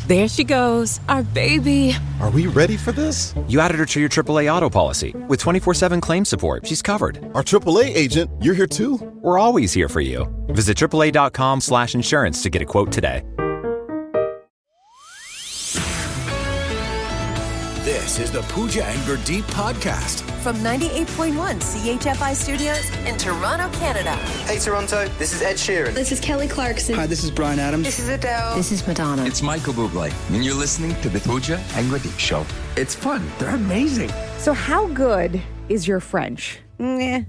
There she goes, our baby. Are we ready for this? You added her to your AAA auto policy. With 24/7 claim support, she's covered. Our AAA agent, you're here too? We're always here for you. Visit AAA.com/insurance to get a quote today. This is the Pooja and Gurdeep podcast. From 98.1 CHFI Studios in Toronto, Canada. Hey Toronto, this is Ed Sheeran. This is Kelly Clarkson. Hi, this is Bryan Adams. This is Adele. This is Madonna. It's Michael Bublé, and you're listening to the Pooja and Gurdeep Show. It's fun. They're amazing. So how good is your French? Yeah.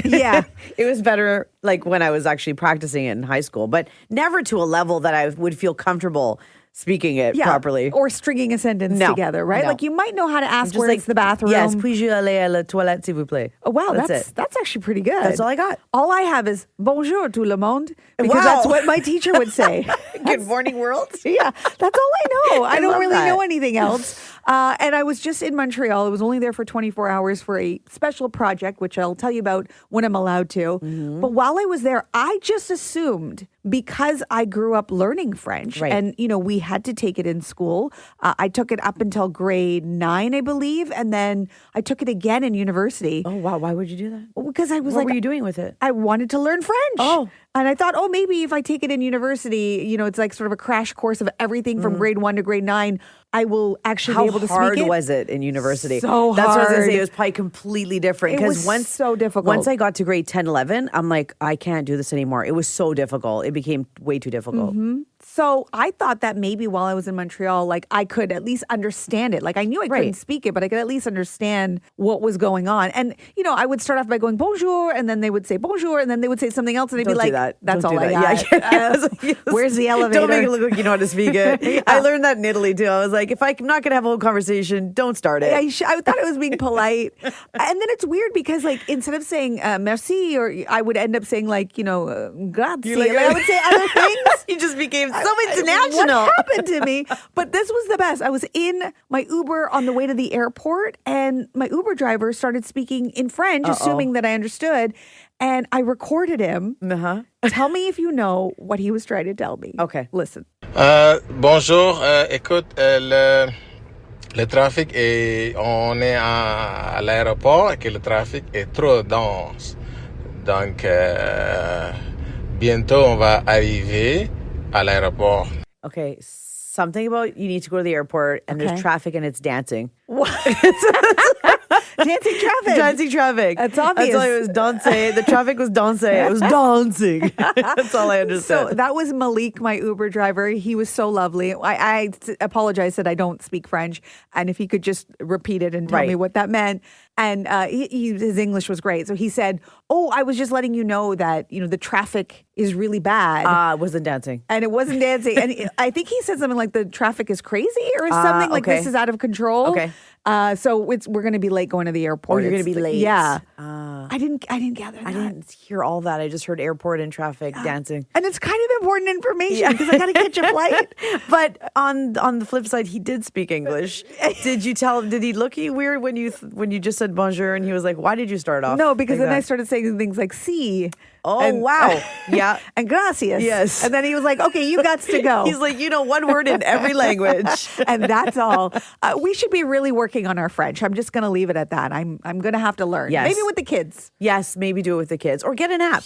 Yeah. It was better like when I was actually practicing it in high school, but never to a level that I would feel comfortable speaking it properly. Or stringing a sentence together, right? No. Like you might know how to ask where like, it's the bathroom. Yes, puis-je aller à la toilette, s'il vous plaît. Oh, wow, that's it. That's actually pretty good. That's all I got. All I have is bonjour tout le monde, because that's what my teacher would say. Good morning, world. Yeah, that's all I know. I don't really that. know anything else. And I was just in Montreal. I was only there for 24 hours for a special project, which I'll tell you about when I'm allowed to. Mm-hmm. But while I was there, I just assumed because I grew up learning French and, you know, we had to take it in school. I took it up until grade 9, I believe. And then I took it again in university. Oh, wow. Why would you do that? Because I was What were you doing with it? I wanted to learn French. Oh. And I thought, maybe if I take it in university, you know, it's like sort of a crash course of everything from grade 1 to grade 9. I will actually be able to speak it. How hard was it in university? So That's what I was going hard. to say. It was probably completely different. It was once, so difficult. Once I got to grade 10, 11, I'm like, I can't do this anymore. It was so difficult. It became way too difficult. Mm-hmm. So I thought that maybe while I was in Montreal, like I could at least understand it. Like I knew I couldn't speak it, but I could at least understand what was going on. And, you know, I would start off by going bonjour, and then they would say bonjour, and then they would say something else, and I'd be like, that's all I got. Yeah. Where's the elevator? Don't make it look like you know how to speak it. I learned that in Italy too. I was like, if I'm not going to have a whole conversation, don't start it. I thought I was being polite. And then it's weird because like instead of saying merci, or I would end up saying like, you know, grazie. Like, I would say other things. You just became so international. What happened to me? But this was the best. I was in my Uber on the way to the airport, and my Uber driver started speaking in French, assuming that I understood. And I recorded him. Tell me if you know what he was trying to tell me. Okay. Listen. Bonjour. Écoute, le trafic est... On est à l'aéroport et que le trafic est trop dense. Donc, bientôt, on va arriver à l'aéroport. Okay, something about you need to go to the airport and there's traffic and it's dancing. What? Dancing traffic. Dancing traffic. That's obvious. That's all it was dancing. The traffic was dancing. It was dancing. That's all I understood. So that was Malik, my Uber driver. He was so lovely. I apologize that I don't speak French. And if he could just repeat it and tell me what that meant. And his English was great. So he said, I was just letting you know that, you know, the traffic is really bad. It wasn't dancing. And it wasn't dancing. And I think he said something like the traffic is crazy or something like this is out of control. Okay. So we're going to be late going to the airport. You're going to be late. Yeah. I didn't gather that. I didn't hear all that. I just heard airport and traffic dancing. And it's kind of important information because I got to catch a flight. But on the flip side, he did speak English. Did you tell him? Did he look at you weird when you just said bonjour and he was like, "Why did you start off?" No, because like then that? I started saying things like "si." Wow. Yeah. And gracias. Yes. And then he was like, "Okay, you got to go." He's like, you know, one word in every language, and that's all. We should be really working on our French. I'm just going to leave it at that. I'm going to have to learn. Yes. Maybe with the kids. Yes, maybe do it with the kids or get an app.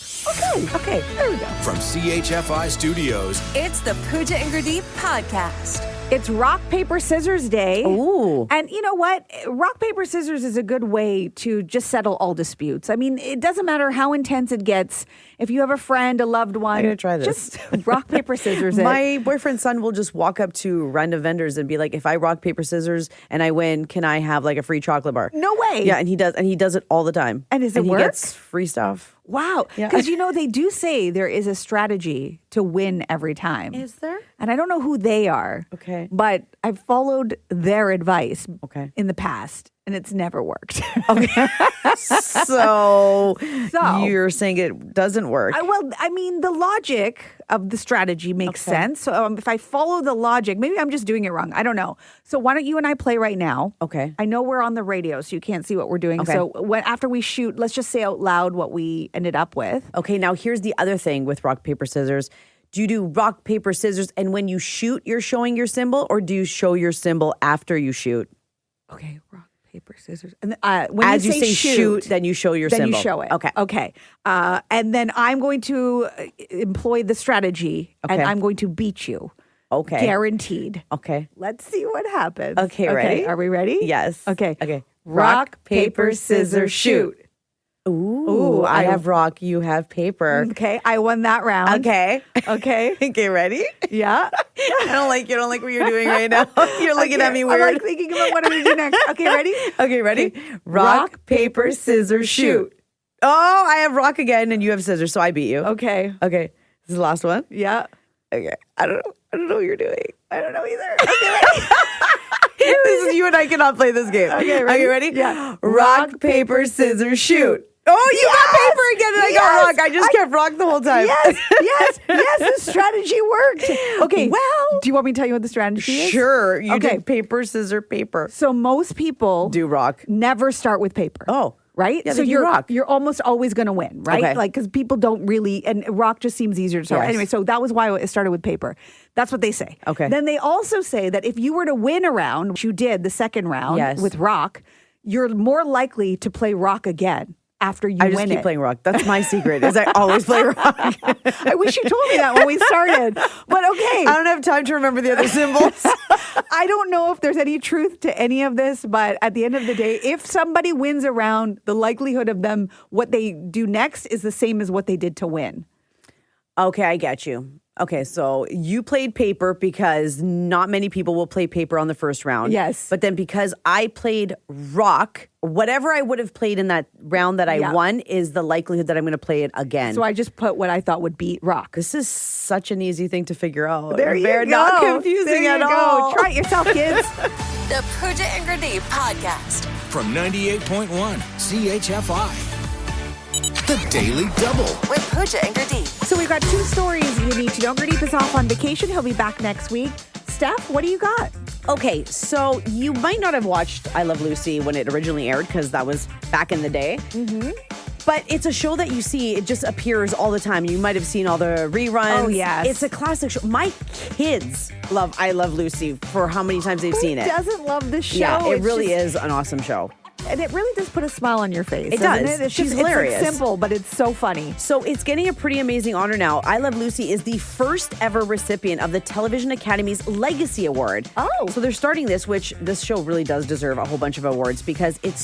Okay. There we go. From CHFI Studios, It's the Pooja and Gurdeep podcast. It's rock, paper, scissors day. Ooh. And you know what? Rock, paper, scissors is a good way to just settle all disputes. I mean, it doesn't matter how intense it gets. If you have a friend, a loved one, I'm going to try this. Just rock, paper, scissors it. My boyfriend's son will just walk up to random vendors and be like, if I rock, paper, scissors and I win, can I have like a free chocolate bar? No way. Yeah, and he does. And he does it all the time. And he work? gets free stuff. Wow. Yeah. Because, you know, they do say there is a strategy to win every time. Is there? And I don't know who they are. Okay. But I've followed their advice in the past, and it's never worked. Okay. So you're saying it doesn't work. I mean, the logic of the strategy makes sense. So if I follow the logic, maybe I'm just doing it wrong. I don't know. So why don't you and I play right now? Okay. I know we're on the radio, so you can't see what we're doing. Okay. So after we shoot, let's just say out loud what we ended up with. Okay, now here's the other thing with rock, paper, scissors. Do you do rock, paper, scissors? And when you shoot, you're showing your symbol, or do you show your symbol after you shoot? Okay, rock, paper, scissors. And when As you say shoot, then you show your then symbol. you show it. Okay. Okay. And then I'm going to employ the strategy, and I'm going to beat you. Okay. Guaranteed. Okay. Let's see what happens. Okay, ready? Are we ready? Yes. Okay. Okay. Rock, paper, scissors, shoot. Ooh, I have rock, you have paper. Okay, I won that round. Okay. Okay. Okay, ready? Yeah. I don't like what you're doing right now. You're looking at me weird. I'm like thinking about what I'm going to do next. Okay, ready? Okay, ready? Rock, paper, scissors, shoot. Oh, I have rock again and you have scissors, so I beat you. Okay. Okay. This is the last one? Yeah. Okay. I don't know what you're doing. I don't know either. Okay, ready? This is you and I cannot play this game. Okay, ready? Okay, ready? Yeah. Rock, paper, scissors, shoot. Oh, you got paper again and I got rock. I just kept rock the whole time. Yes, the strategy worked. Okay, well, do you want me to tell you what the strategy is? Sure. You Okay. did paper, scissors, paper. So most people Do rock. never start with paper. Oh. Right? Yeah, so they do you're rock. you're almost always going to win, right? Okay. Like, because people don't really, and rock just seems easier to start. Yes. Anyway, so that was why it started with paper. That's what they say. Okay. Then they also say that if you were to win a round, which you did the second round Yes. with rock, you're more likely to play rock again after you I just win keep it. playing rock. That's my secret, is I always play rock. I wish you told me that when we started. But okay. I don't have time to remember the other symbols. I don't know if there's any truth to any of this, but at the end of the day, if somebody wins a round, the likelihood of them, what they do next is the same as what they did to win. Okay, I get you. Okay, so you played paper because not many people will play paper on the first round. Yes. But then because I played rock, whatever I would have played in that round that I won is the likelihood that I'm going to play it again. So I just put what I thought would beat rock. This is such an easy thing to figure out. There you They're go. not confusing There you at go. all. Try it yourself, kids. The Pooja and Grenade Podcast. From 98.1 CHFI. The Daily Double. With Pooja and Grenade. So we've got two stories you need to know. Gurdeep is off on vacation. He'll be back next week. Steph, what do you got? Okay, so you might not have watched I Love Lucy when it originally aired because that was back in the day. Mm-hmm. But it's a show that you see, it just appears all the time. You might have seen all the reruns. Oh, yes. It's a classic show. My kids love I Love Lucy for how many times they've seen it. Who doesn't love this show? Yeah, it It's really just- is an awesome show. And it really does put a smile on your face. It doesn't does. It? It's She's just, hilarious. It's like simple, but it's so funny. So it's getting a pretty amazing honor now. I Love Lucy is the first ever recipient of the Television Academy's Legacy Award. Oh. So they're starting this, which this show really does deserve a whole bunch of awards because it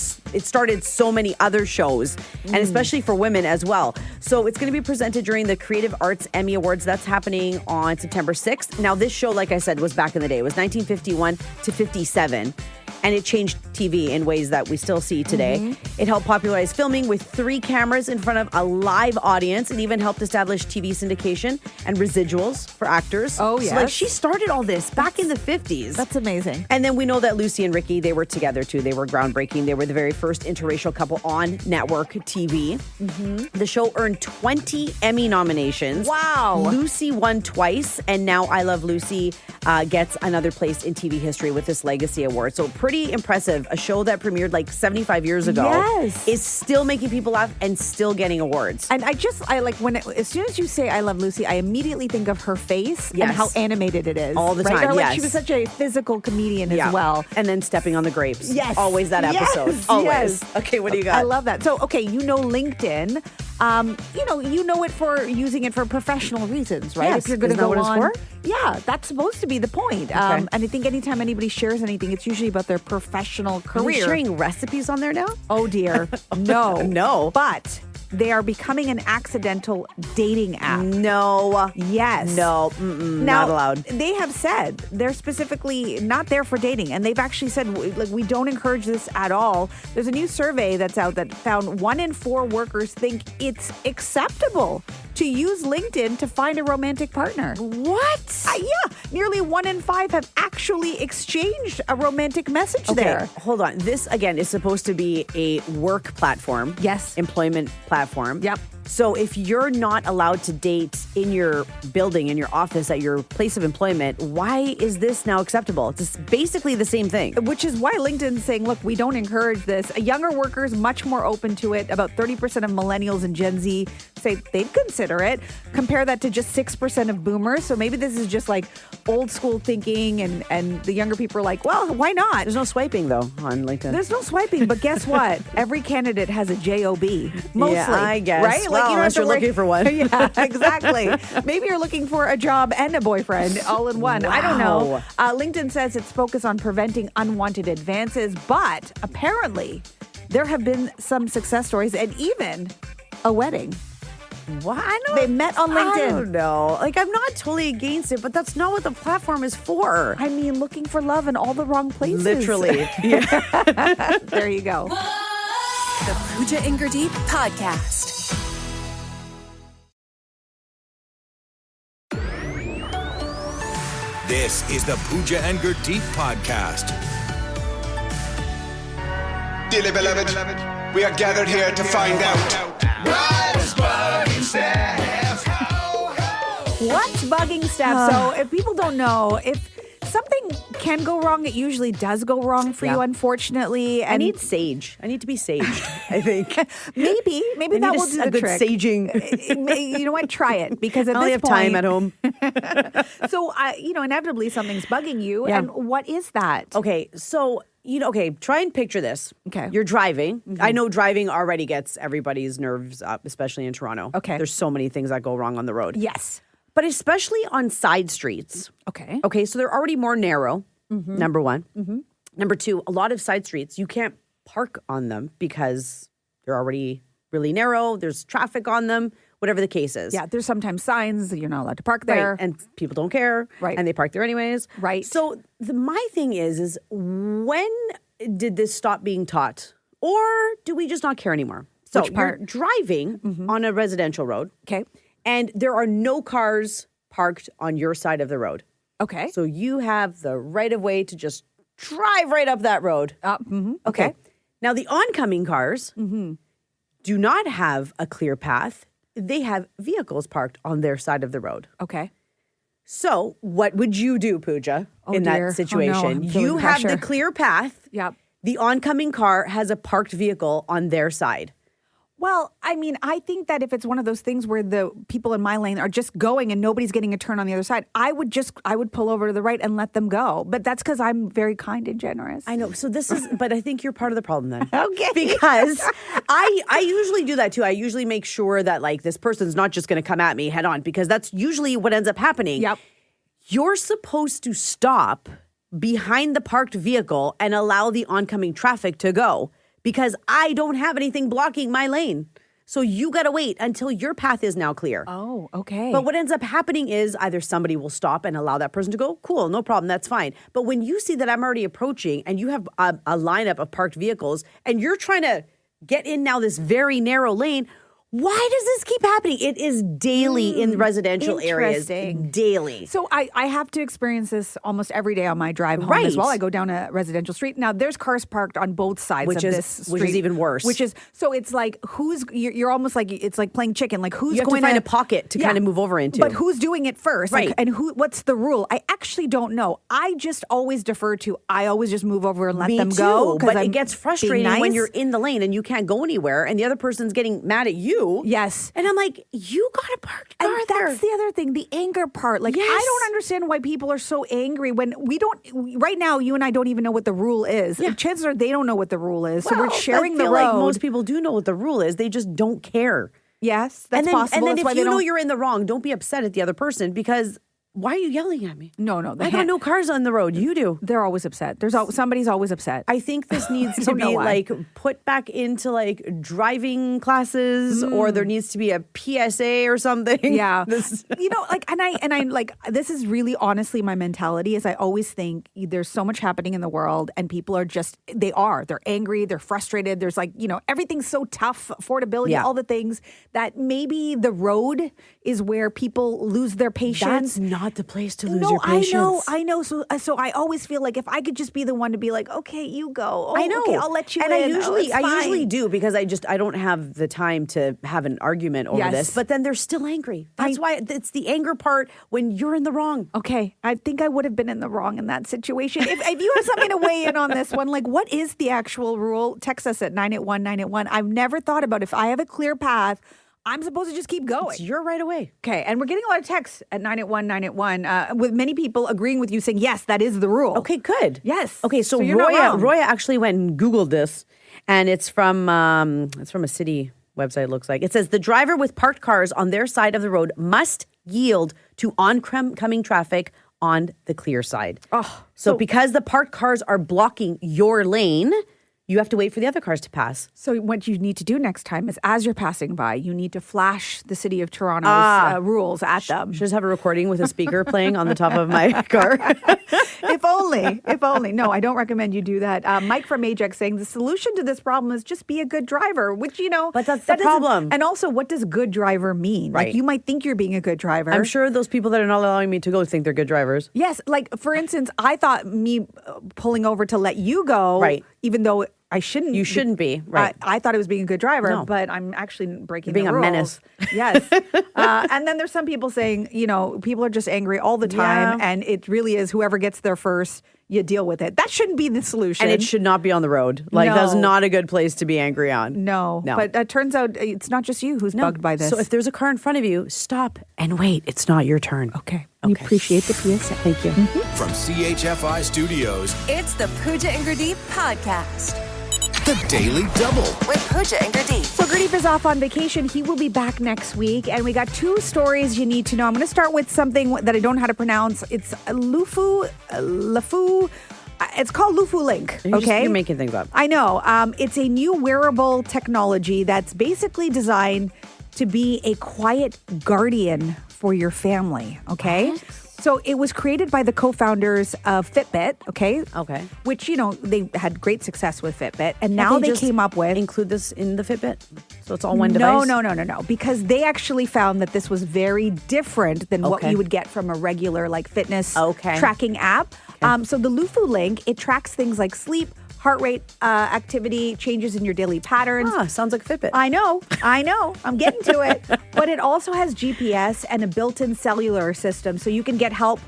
started so many other shows, and especially for women as well. So it's going to be presented during the Creative Arts Emmy Awards. That's happening on September 6th. Now, this show, like I said, was back in the day. It was 1951 to 57. And it changed TV in ways that we still see today. It helped popularize filming with 3 cameras in front of a live audience. It even helped establish TV syndication and residuals for actors. Oh, So, yes. like, she started all this back in the 50s. That's amazing. And then we know that Lucy and Ricky, they were together too. They were groundbreaking. They were the very first interracial couple on network TV. The show earned 20 Emmy nominations. Wow. Lucy won twice, and now I Love Lucy gets another place in TV history with this Legacy Award. So pretty impressive. A show that premiered like 75 years ago Yes. is still making people laugh and still getting awards. And I like when as soon as you say I Love Lucy, I immediately think of her face and Yes. how animated it is. All the right? time, Or, like, yes. she was such a physical comedian as well. And then stepping on the grapes. Yes. Always that Yes. episode. Always. Yes. Okay, what do you got? I love that. So, okay, you know LinkedIn. You know it for using it for professional reasons, right? Yes. If you're going to Isn't that go what it's on, for? yeah, that's supposed to be the point. And I think anytime anybody shares anything, it's usually about their professional Are they career. sharing recipes on there now? Oh dear, no, No. But they are becoming an accidental dating app. No. Yes. No. Now, not allowed. They have said they're specifically not there for dating, and they've actually said like we don't encourage this at all. There's a new survey that's out that found 1 in 4 workers think it's acceptable to use LinkedIn to find a romantic partner. What? Yeah, nearly 1 in 5 have actually exchanged a romantic message there. Hold on. This, again, is supposed to be a work platform. Yes. Employment platform. Yep. So if you're not allowed to date in your building, in your office, at your place of employment, why is this now acceptable? It's basically the same thing. Which is why LinkedIn's saying, look, we don't encourage this. Younger workers, much more open to it. About 30% of millennials and Gen Z say they'd consider it. Compare that to just 6% of boomers. So maybe this is just like old school thinking and the younger people are like, well, why not? There's no swiping, though, on LinkedIn. There's no swiping, but guess what? Every candidate has a JOB. Mostly. Yeah, I guess. Right? Well, you don't unless have to you're looking for one. Yeah, exactly. Maybe you're looking for a job and a boyfriend all in one. I don't know. LinkedIn says it's focused on preventing unwanted advances, but apparently there have been some success stories and even a wedding. What? They met on LinkedIn. I don't know. Like, I'm not totally against it, but that's not what the platform is for. I mean, looking for love in all the wrong places. Literally. Yeah. There you go. The Pooja and Gurdeep Podcast. This is the Pooja and Gurdeep Podcast. Dearly beloved, we are gathered here to find out what's bugging Stef. What's bugging Stef? So if people don't know, if something can go wrong, it usually does go wrong for you, unfortunately. And I need sage. I need to be saged, I think. maybe that will do the good trick. saging. You know what? Try it, because at I only this have point, time at home. So, inevitably something's bugging you. Yeah. And what is that? Okay, so, try and picture this. Okay. You're driving. I know driving already gets everybody's nerves up, especially in Toronto. Okay. There's so many things that go wrong on the road. Yes. But especially on side streets. Okay. Okay, so they're already more narrow, number one. Number two, a lot of side streets, you can't park on them because they're already really narrow. There's traffic on them, whatever the case is. Yeah, there's sometimes signs that you're not allowed to park there. Right, and people don't care. Right. And they park there anyways. Right. So my thing is when did this stop being taught? Or do we just not care anymore? So Which part? you're driving on a residential road. Okay. And there are no cars parked on your side of the road. Okay. So you have the right of way to just drive right up that road. Okay. Now, the oncoming cars do not have a clear path. They have vehicles parked on their side of the road. Okay. So what would you do, Pooja, in dear. that situation? Oh, no, I'm feeling You have pressure. the clear path. Yep. The oncoming car has a parked vehicle on their side. Well, I mean, I think that if it's one of those things where the people in my lane are just going and nobody's getting a turn on the other side, I would pull over to the right and let them go. But that's because I'm very kind and generous. I know. So but I think you're part of the problem then. Okay. Because I usually do that too. I usually make sure that like this person's not just going to come at me head on, because that's usually what ends up happening. Yep. You're supposed to stop behind the parked vehicle and allow the oncoming traffic to go, because I don't have anything blocking my lane. So you got to wait until your path is now clear. Oh, okay. But what ends up happening is either somebody will stop and allow that person to go. Cool, no problem, that's fine. But when you see that I'm already approaching and you have a lineup of parked vehicles and you're trying to get in now this very narrow lane, why does this keep happening? It is daily in residential areas. Interesting. Daily. So I have to experience this almost every day on my drive home as well. I go down a residential street. Now, there's cars parked on both sides of this street. Which is even worse. So it's like, you're almost like, it's like playing chicken. Like, who's You have going to find a pocket to kind of move over into. But who's doing it first? Right. Like, and what's the rule? I actually don't know. I just always defer to, I always just move over and let them go. But I'm it gets frustrating being when nice. you're in the lane and you can't go anywhere and the other person's getting mad at you. Yes. And I'm like, you got a parked car And there. that's the other thing, the anger part. Like, Yes. I don't understand why people are so angry when right now, you and I don't even know what the rule is. Yeah. Chances are they don't know what the rule is. So Well, we're sharing I the feel road. like most people do know what the rule is. They just don't care. Yes, that's possible. And then That's why if they you know don't- you're in the wrong, don't be upset at the other person, because why are you yelling at me? No. I got no cars on the road. You do. They're always upset. Somebody's always upset. I think this needs to don't know be why. like put back into like driving classes, or there needs to be a PSA or something. Yeah. And I like, this is really honestly my mentality is I always think there's so much happening in the world and people are they're angry, they're frustrated. There's like, everything's so tough, affordability, all the things that maybe the road is where people lose their patience. That's not not the place to lose your patience. I know. So I always feel like if I could just be the one to be like, okay, you go. Oh, I know. Okay, I'll let you and in. I usually do because I don't have the time to have an argument over this. But then they're still angry. That's why it's the anger part when you're in the wrong. Okay, I think I would have been in the wrong in that situation. If you have something to weigh in on this one, like what is the actual rule? Text us at 981-981. I've never thought about if I have a clear path, I'm supposed to just keep going. It's your right away. Okay, and we're getting a lot of texts at 981-981 with many people agreeing with you saying, yes, that is the rule. Okay, good. Yes. Okay, so you're not wrong. Roya actually went and Googled this, and it's from a city website, it looks like. It says, the driver with parked cars on their side of the road must yield to oncoming traffic on the clear side. Oh, so because the parked cars are blocking your lane, you have to wait for the other cars to pass. So what you need to do next time is as you're passing by, you need to flash the City of Toronto's rules at them. Should just have a recording with a speaker playing on the top of my car. If only. No, I don't recommend you do that. Mike from Ajax saying the solution to this problem is just be a good driver, which, But that's the problem. And also, what does good driver mean? Right. Like, you might think you're being a good driver. I'm sure those people that are not allowing me to go think they're good drivers. Yes. Like, for instance, I thought me pulling over to let you go, right, even though I shouldn't. You shouldn't be, right. I thought I was being a good driver, but I'm actually breaking the rules. Being a menace. Yes. And then there's some people saying, people are just angry all the time, and it really is whoever gets there first, you deal with it. That shouldn't be the solution. And it should not be on the road. That's not a good place to be angry on. No. But it turns out it's not just you who's bugged by this. So if there's a car in front of you, stop and wait. It's not your turn. Okay. We appreciate the PSA. Thank you. Mm-hmm. From CHFI Studios, It's the Pooja and Gurdeep podcast. the Daily Double. With Pooja and Gurdeep. So Gurdeep is off on vacation. He will be back next week. And we got 2 stories you need to know. I'm going to start with something that I don't know how to pronounce. It's LUFFU. It's called LUFFU Link. You're making things up. I know. It's a new wearable technology that's basically designed to be a quiet guardian for your family. Okay. What? So it was created by the co-founders of Fitbit, okay? Okay. Which, they had great success with Fitbit. And now they came up with... Include this in the Fitbit? So it's all one device? No. Because they actually found that this was very different than what you would get from a regular, fitness tracking app. Okay. So the LUFFU Link, it tracks things like sleep, heart rate, activity, changes in your daily patterns. Sounds like Fitbit. I know. I'm getting to it. But it also has GPS and a built-in cellular system, so you can get help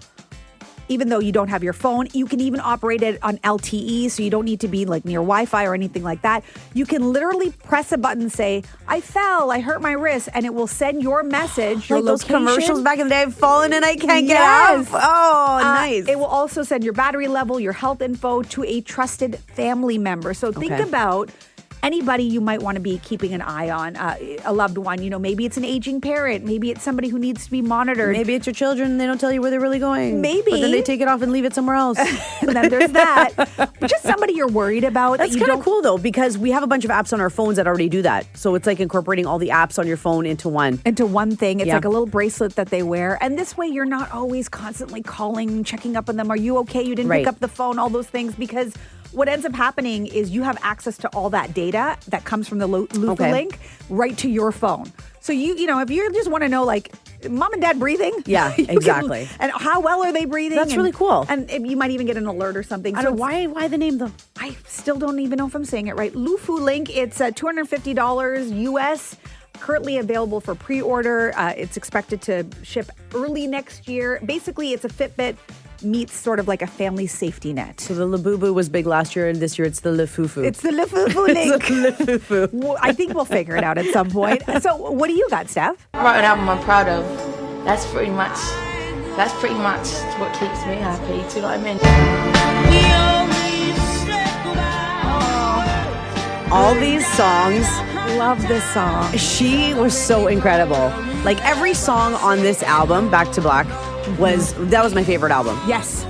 even though you don't have your phone. You can even operate it on LTE, so you don't need to be near Wi-Fi or anything like that. You can literally press a button, say, I fell, I hurt my wrist, and it will send your message, your those location. commercials back in the day, I've fallen and I can't get up. Oh, nice. It will also send your battery level, your health info to a trusted family member. So think about anybody you might want to be keeping an eye on, a loved one. Maybe it's an aging parent. Maybe it's somebody who needs to be monitored. Maybe it's your children. They don't tell you where they're really going. Maybe. But then they take it off and leave it somewhere else. And then there's that. But just somebody you're worried about. That's kind of cool, though, because we have a bunch of apps on our phones that already do that. So it's like incorporating all the apps on your phone into one. Into one thing. It's like a little bracelet that they wear. And this way you're not always constantly calling, checking up on them. Are you okay? You didn't pick up the phone, all those things. Because what ends up happening is you have access to all that data that comes from the LUFFU Link right to your phone. So if you just want to know, mom and dad breathing? Yeah, exactly. And how well are they breathing? That's really cool. And you might even get an alert or something. I don't know why the name though. I still don't even know if I'm saying it right. LUFFU Link, it's $250 US. Currently available for pre-order. It's expected to ship early next year. Basically, it's a Fitbit meets sort of like a family safety net. So the LUBUBU was big last year, and this year it's the LUFFU. It's the LUFFU Link. It's the LUFFU. I think we'll figure it out at some point. So what do you got, Steph? I wrote an album I'm proud of. That's pretty much what keeps me happy. Do you know what I mean? All these songs. Love this song. She was so incredible. Every song on this album, Back to Black, that was my favorite album. Yes.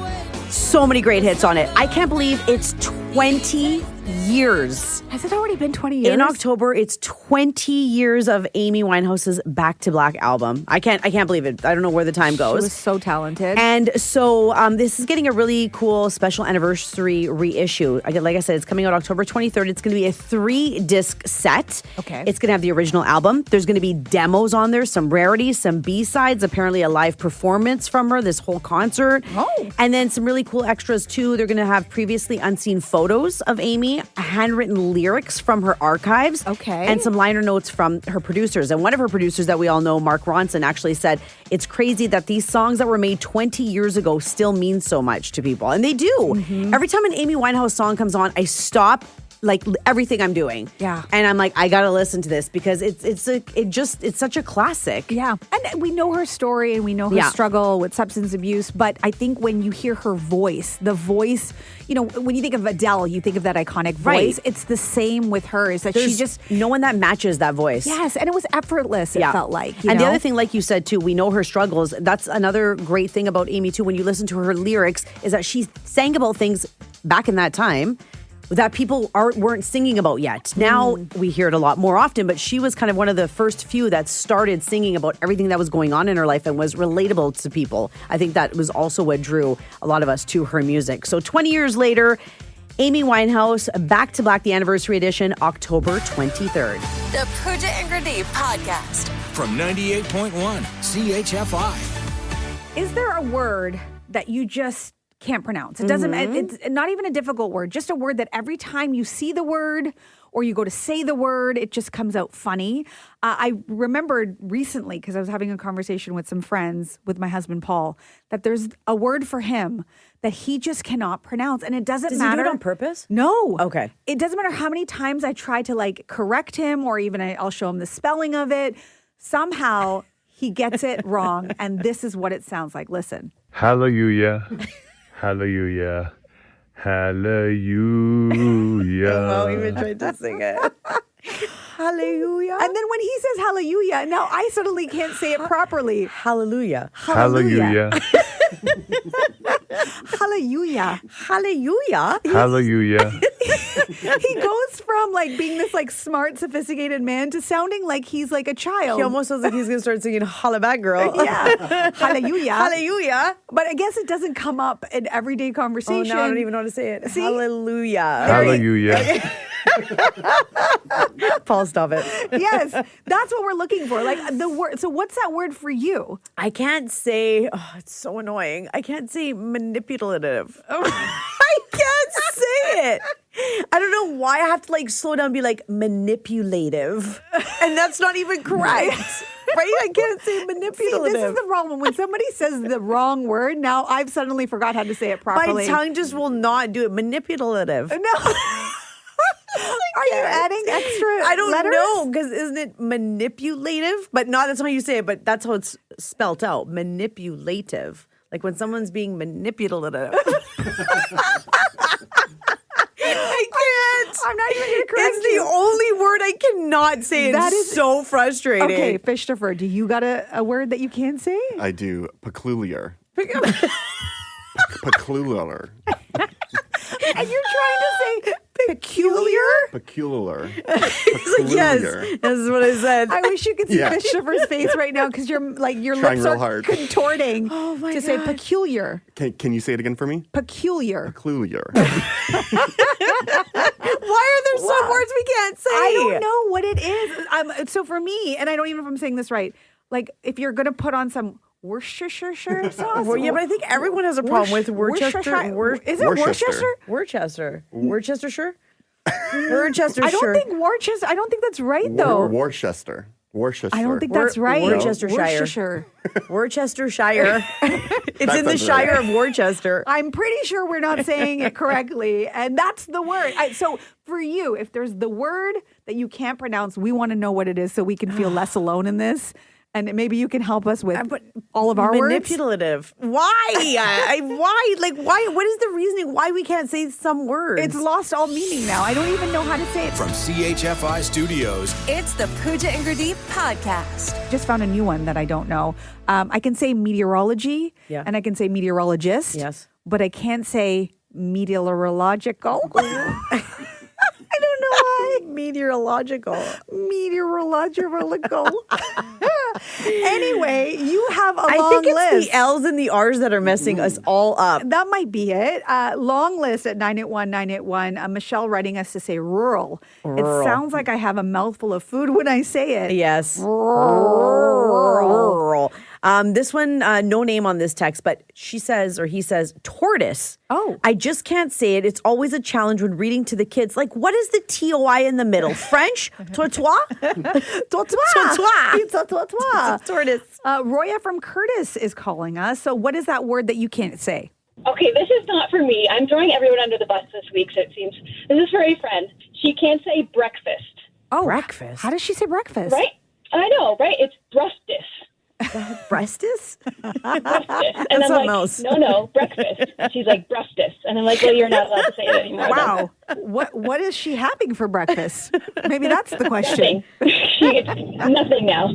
So many great hits on it. I can't believe it's 20 years. Has it already been 20 years? In October, it's 20 years of Amy Winehouse's Back to Black album. I can't believe it. I don't know where the time goes. She was so talented. And so this is getting a really cool special anniversary reissue. Like I said, it's coming out October 23rd. It's going to be a 3-disc set. Okay. It's going to have the original album. There's going to be demos on there, some rarities, some B-sides, apparently a live performance from her, this whole concert. Oh. And then some really cool extras too. They're going to have previously unseen photos of Amy, handwritten lyrics from her archives. Okay. And some liner notes from her producers. And one of her producers that we all know, Mark Ronson, actually said, it's crazy that these songs that were made 20 years ago still mean so much to people. And they do. Mm-hmm. Every time an Amy Winehouse song comes on, I stop like everything I'm doing. Yeah. And I'm like, I gotta listen to this because it's such a classic. Yeah. And we know her story and we know her struggle with substance abuse. But I think when you hear her voice, the voice, you know, when you think of Adele, you think of that iconic voice. Right. It's the same with her, is that she just... no one that matches that voice. Yes. And it was effortless, it felt like. And the other thing, like you said too, we know her struggles. That's another great thing about Amy too, when you listen to her lyrics, is that she sang about things back in that time that people weren't singing about yet. Now we hear it a lot more often, but she was kind of one of the first few that started singing about everything that was going on in her life and was relatable to people. I think that was also what drew a lot of us to her music. So 20 years later, Amy Winehouse, Back to Black, the anniversary edition, October 23rd. The Pooja and Grenade Podcast. From 98.1 CHFI. Is there a word that you just can't pronounce? It doesn't, it's not even a difficult word, just a word that every time you see the word or you go to say the word, it just comes out funny. I remembered recently, because I was having a conversation with some friends with my husband, Paul, that there's a word for him that he just cannot pronounce. And it doesn't matter. Does he do it on purpose? No. Okay. It doesn't matter how many times I try to like correct him or even I'll show him the spelling of it. Somehow he gets it wrong. And this is what it sounds like. Listen. Hallelujah. Hallelujah. Hallelujah. Well, even tried to sing it. Hallelujah. And then when he says hallelujah, now I suddenly can't say it properly. Hallelujah. Hallelujah. Hallelujah. Hallelujah. Hallelujah. He goes from like being this like smart, sophisticated man to sounding like he's like a child. He almost sounds like he's going to start singing Holla Back Girl. Yeah. Hallelujah. Hallelujah. But I guess it doesn't come up in everyday conversation. Oh, no, I don't even know how to say it. See? Hallelujah. Hallelujah. Paul, stop it. Yes, that's what we're looking for. Like the word. So what's that word for you? I can't say, it's so annoying. I can't say manipulative. I can't say it. I don't know why I have to like slow down and be like manipulative. And that's not even correct. Right? I can't say manipulative. See, this is the problem. When somebody says the wrong word, now I've suddenly forgot how to say it properly. My tongue just will not do it. Manipulative. No. Are you adding extra I don't letters? know, because isn't it manipulative? But no, that's not how you say it, but that's how it's spelt out. Manipulative. Like when someone's being manipulative. I can't. I'm not even going to correct It's the only word I cannot say. That It's is so frustrating. Okay, Fishtopher, do you got a word that you can't say? I do. Peculiar. Peculiar. And you're trying to say peculiar? Peculiar. He's like, yes, this is what I said. I wish you could see Yeah. Fishtopher's face right now because your Trying lips real are hard. contorting my say God. peculiar. Can you say it again for me? Peculiar. Peculiar. Why are there some words we can't say? I don't know what it is. So for me, and I don't even know if I'm saying this right, like if you're going to put on some Worcestershire sauce. Well, yeah, but I think everyone has a problem with Worcester. Is it Worcester? Worcestershire? Worcestershire? Worcestershire. I don't think Worcester. I don't think that's right though. Worcester. Worcestershire. I don't think that's right. Worcestershire. Worcestershire. It's That in the sounds right. Shire of Worcester. I'm pretty sure we're not saying it correctly, and that's the word. So for you, if there's the word that you can't pronounce, we want to know what it is so we can feel less alone in this. And maybe you can help us with all of our words. Manipulative. Why? Why? Like, why? What is the reasoning why we can't say some words? It's lost all meaning now. I don't even know how to say it. From CHFI Studios, It's the Pooja and Grenade Podcast. Just found a new one that I don't know. I can say meteorology, and I can say meteorologist. Yes. But I can't say meteorological. I don't know why. Meteorological. Anyway, you have a long I think it's list. the L's and the R's that are messing us all up. That might be it. Long list at 981-981. Michelle writing us to say rural. It sounds like I have a mouthful of food when I say it. Yes. Rural. This one, no name on this text, but she says, or he says, tortoise. Oh. I just can't say it. It's always a challenge when reading to the kids. Like, what is the TOI in the middle? French? Tortois? Tortois. Tortoise. Roya from Curtis is calling us. So what is that word that you can't say? Okay, this is not for me. I'm throwing everyone under the bus this week, so it seems. This is for a friend. She can't say breakfast. Oh, breakfast? How does she say breakfast? Right? I know, right? It's breastus. Breastus? Breastus. And I'm like, no, breakfast. She's like, breastus. And I'm like, well, you're not allowed to say it anymore. Wow. What is she having for breakfast? Maybe that's the question. Nothing now.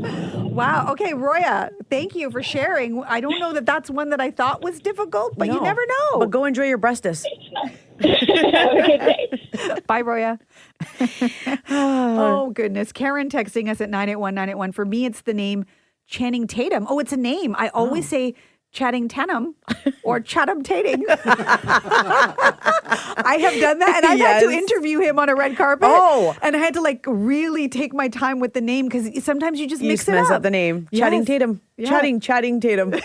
Wow. Okay, Roya, thank you for sharing. I don't know that that's one that I thought was difficult, but you never know. But go enjoy your breastus. Have a good day. Bye, Roya. Oh, goodness. Karen texting us at 981-981. For me, it's the name Channing Tatum. Oh, it's a name. I always say Chatting Tatum or Chatham Tating. I have done that, and I've had to interview him on a red carpet. Oh. And I had to really take my time with the name because sometimes you just mix it up. mess up the name. Yes. Chatting Tatum. Yeah. Chatting Tatum.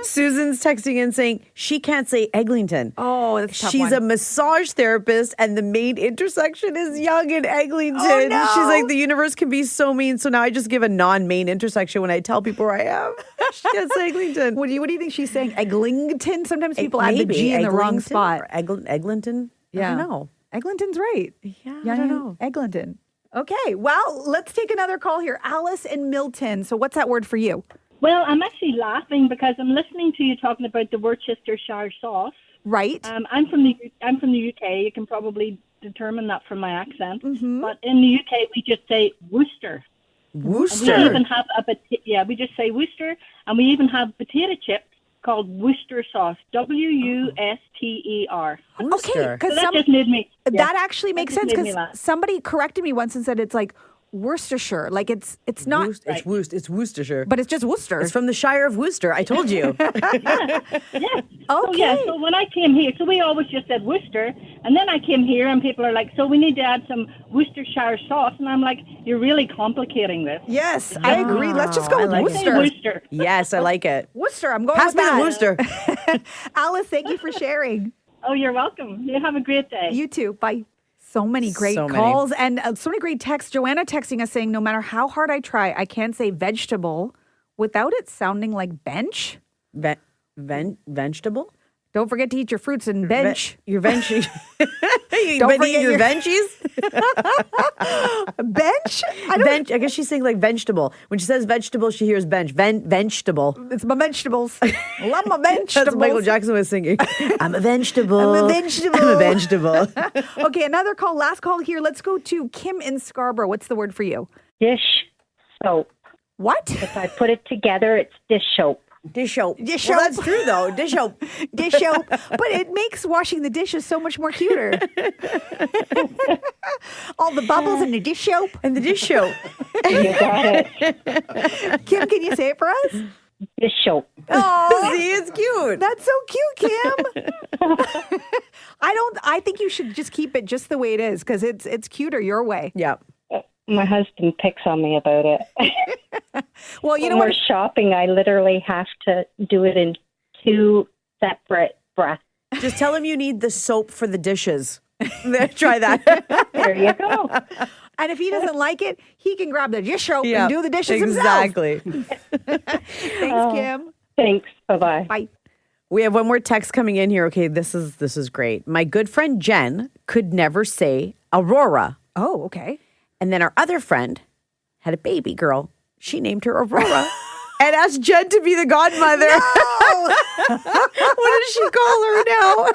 Susan's texting in saying she can't say Eglinton. Oh, that's a tough She's one. a massage therapist and the main intersection is Yonge and Eglinton. Oh, no. She's like, the universe can be so mean. So now I just give a non-main intersection when I tell people where I am. She can't say Eglinton. What do you think she's saying? Eglinton? Sometimes people add the G in the wrong spot. Eglinton? Yeah. I don't know. Eglinton's right. Yeah, I don't know. Eglinton. Okay, well, let's take another call here. Alice in Milton. So what's that word for you? Well, I'm actually laughing because I'm listening to you talking about the Worcestershire sauce. Right. I'm from the UK. You can probably determine that from my accent. Mm-hmm. But in the UK, we just say Worcester. Worcester. And we even have we just say Worcester, and we even have potato chips called Worcester sauce. Wuster. Okay, because that just made me. That actually makes sense just made me because laugh. somebody corrected me once and said it's like Worcestershire. Like it's not. It's Worcestershire. But it's just Worcester. It's from the Shire of Worcester. I told you. Yes. Okay. So when I came here, so we always just said Worcester, and then I came here, and people are like, "So we need to add some Worcestershire sauce," and I'm like, "You're really complicating this." Yes, I agree. Let's just go with like Worcester. Worcester. Yes, I like it. Worcester. I'm going Pass with me that. the Worcester. Alice, thank you for sharing. Oh, you're welcome. You have a great day. You too. Bye. So many great So many. calls and so many great texts. Joanna texting us saying, no matter how hard I try, I can't say vegetable without it sounding like bench. Vegetable? Don't forget to eat your fruits and bench. Your veggies. Don't But forget your your- veggies? Bench? I guess she's saying like vegetable. When she says vegetable, she hears bench. Vegetable. It's my vegetables. Love my vegetables. That's what Michael Jackson was singing. I'm a vegetable. I'm a vegetable. I'm a vegetable. Okay, another call. Last call here. Let's go to Kim in Scarborough. What's the word for you? Dish soap. What? If I put it together, it's dish soap. Dish soap. Dish Well, soap. that's true though. Dish soap. Dish soap. But it makes washing the dishes so much more cuter. All the bubbles in the dish soap. And the dish soap. You got it. Kim, can you say it for us? Dish soap. Oh, See, it's cute. that's so cute, Kim. I think you should just keep it just the way it is because it's cuter your way. Yeah. My husband picks on me about it. Well, you know when what? we're shopping, I literally have to do it in 2 separate breaths. Just tell him you need the soap for the dishes. There, try that. There you go. And if he doesn't like it, he can grab the dish soap Yeah, and do the dishes exactly. himself. Thanks, Kim. Thanks. Bye-bye. Bye. We have one more text coming in here. Okay, this is great. My good friend Jen could never say Aurora. Oh, okay. And then our other friend had a baby girl. She named her Aurora and asked Jen to be the godmother. No! What did she call her now?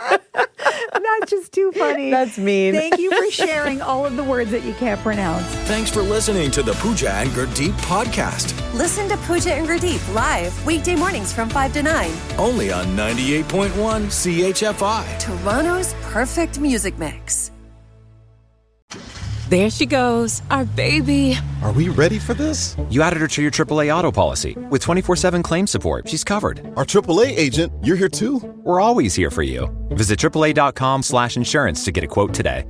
That's just too funny. That's mean. Thank you for sharing all of the words that you can't pronounce. Thanks for listening to the Pooja and Gurdeep podcast. Listen to Pooja and Gurdeep live weekday mornings from 5 to 9. Only on 98.1 CHFI. Toronto's perfect music mix. There she goes, our baby. Are we ready for this? You added her to your AAA auto policy. With 24/7 claim support, she's covered. Our AAA agent, you're here too? We're always here for you. Visit AAA.com/insurance to get a quote today.